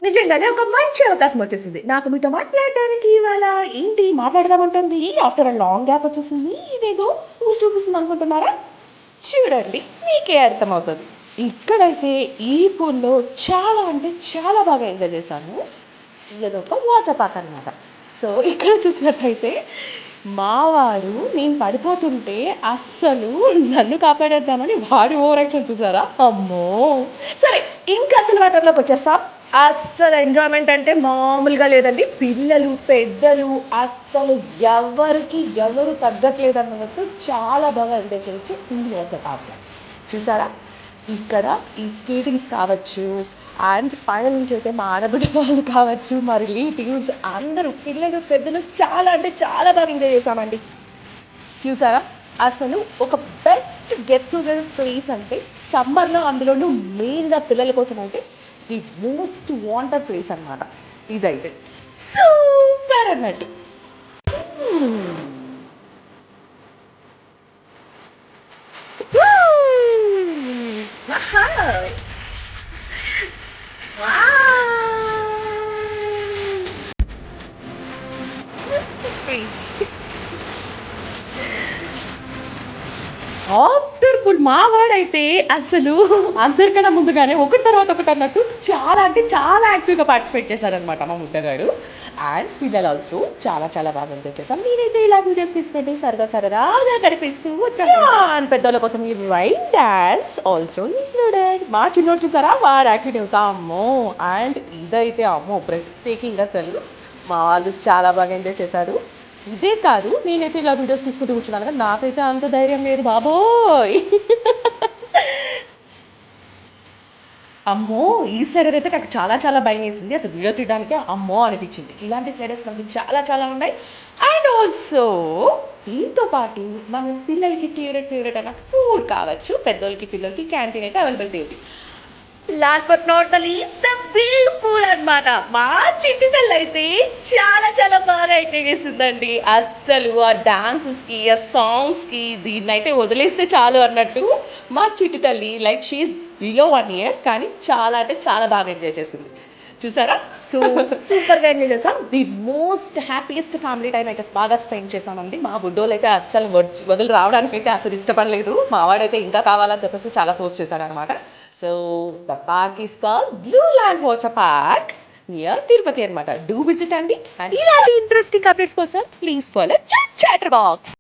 నిజంగానే ఒక మంచి అవకాశం వచ్చేసింది నాకు మీతో మాట్లాడడానికి. ఇవాళ ఏంటి మాట్లాడదామంటుంది, ఆఫ్టర్ అ లాంగ్ గ్యాప్ వచ్చేసింది. ఇదేదో ఊరు చూపిస్తుంది అనుకుంటున్నారా? చూడండి మీకే అర్థమవుతుంది. ఇక్కడైతే ఈ పూల్లో చాలా అంటే చాలా బాగా ఎంజాయ్ చేశాను. ఇదొక వాటర్ పార్క్ అనమాట. సో ఇక్కడ చూసినట్టయితే మావాడు నేను పడిపోతుంటే అస్సలు నన్ను కాపాడేద్దామని వాడి ఓవర్ యాక్షన్ చూసారా, అమ్మో. సరే, ఇంకా అసలు వాటర్లోకి వచ్చేస్తాం. అస్సలు ఎంజాయ్మెంట్ అంటే మామూలుగా లేదండి. పిల్లలు పెద్దలు అస్సలు ఎవరు తగ్గట్లేదు అన్నట్టు చాలా బాగా ఎంజాయ్ చేయొచ్చు ఈ వాటర్ పార్క్. చూసారా, ఇక్కడ ఈ స్కేటింగ్స్ కావచ్చు, అండ్ పైన నుంచి అయితే మా ఆడబిడ్డ వాళ్ళు కావచ్చు, మా రిలేటివ్స్ అందరూ పిల్లలు పెద్దలు చాలా అంటే చాలా బాగా ఎంజాయ్ చేశామండి. చూసారా, అసలు ఒక బెస్ట్ గెట్ టుగెదర్ ప్లేస్ అంటే సమ్మర్లో, అందులోనూ మెయిన్గా పిల్లల కోసం అయితే ది మోస్ట్ వాంటెడ్ ప్లేస్ అనమాట ఇదైతే. సూపర్ అన్నట్టు. ఆఫ్టర్ ఫుడ్ మా వాడైతే అసలు అందరికన్నా ముందుగానే ఒకటి తర్వాత ఒకటి అన్నట్టు చాలా అంటే చాలా యాక్టివ్గా పార్టిసిపేట్ చేశారనమాట మా ముద్దగాడు. అండ్ పిల్లలు ఆల్సో చాలా చాలా బాగా ఎంజాయ్ చేశాం. నేనైతే ఇలా వీడియోస్ తీసుకుంటే సరదాగా గడిపిస్తూ వచ్చాను. అండ్ పెద్దోళ్ళ కోసం ఈ రైన్ డ్యాన్స్ ఆల్సో ఇంక్లూడెడ్. మా చిన్నోడు చూసారా, వాడు యాక్టివిటీస్ అమ్మో. అండ్ ఇదైతే అమ్మో ప్రత్యేకంగా అసలు మా వాళ్ళు చాలా బాగా ఎంజాయ్ చేశారు. ఇదే కాదు, నేనైతే ఇలా వీడియోస్ తీసుకుంటూ కూర్చున్నాను కదా, నాకైతే అంత ధైర్యం లేదు బాబోయ్. అమ్మో, ఈ స్లైడర్ అయితే నాకు చాలా చాలా భయం వేసింది. అసలు వీడియో తీయడానికి అమ్మో అనిపించింది. ఇలాంటి స్లైడర్స్ మనకి చాలా చాలా ఉన్నాయి. అండ్ ఆల్సో దీంతో పాటు మన పిల్లలకి ఫేవరెట్ అన్న ఫుడ్ కావచ్చు, పెద్దోళ్ళకి పిల్లలకి క్యాంటీన్ అయితే అవైలబిలిటీ ఉంది. Last but not the least the bill pool అనమాట. మా చిట్టి తల్లి అయితే చాలా చాలా బాగా ఎంజాయ్ చేసిందండి. అస్సలు ఆ డాన్సెస్కి, ఆ సాంగ్స్కి దీన్నైతే వదిలేస్తే చాలు అన్నట్టు మా చిట్టి తల్లి లైక్ షీఈస్ బిలో 1 year కానీ చాలా అంటే చాలా బాగా ఎంజాయ్ చేసింది. చూసారా, సో సూపర్గా ఎంజాయ్ చేసాం. The most happiest family time అయితే బాగా స్పెండ్ చేసామండి. మా బుడ్డోళ్ళు అయితే అస్సలు వదిలి రావడానికి అయితే అసలు ఇష్టపడలేదు. మా వాడైతే ఇంకా కావాలని చెప్పేసి చాలా ఫోర్స్ చేశాడు అనమాట. So the park is called blue land water park near Tirupati అనమాట. డూ విజిట్ అండి. అండ్ ఇలాంటి ఇంట్రెస్టింగ్ అప్డేట్స్ కోసం ప్లీజ్ ఫాలో చాటర్ బాక్స్.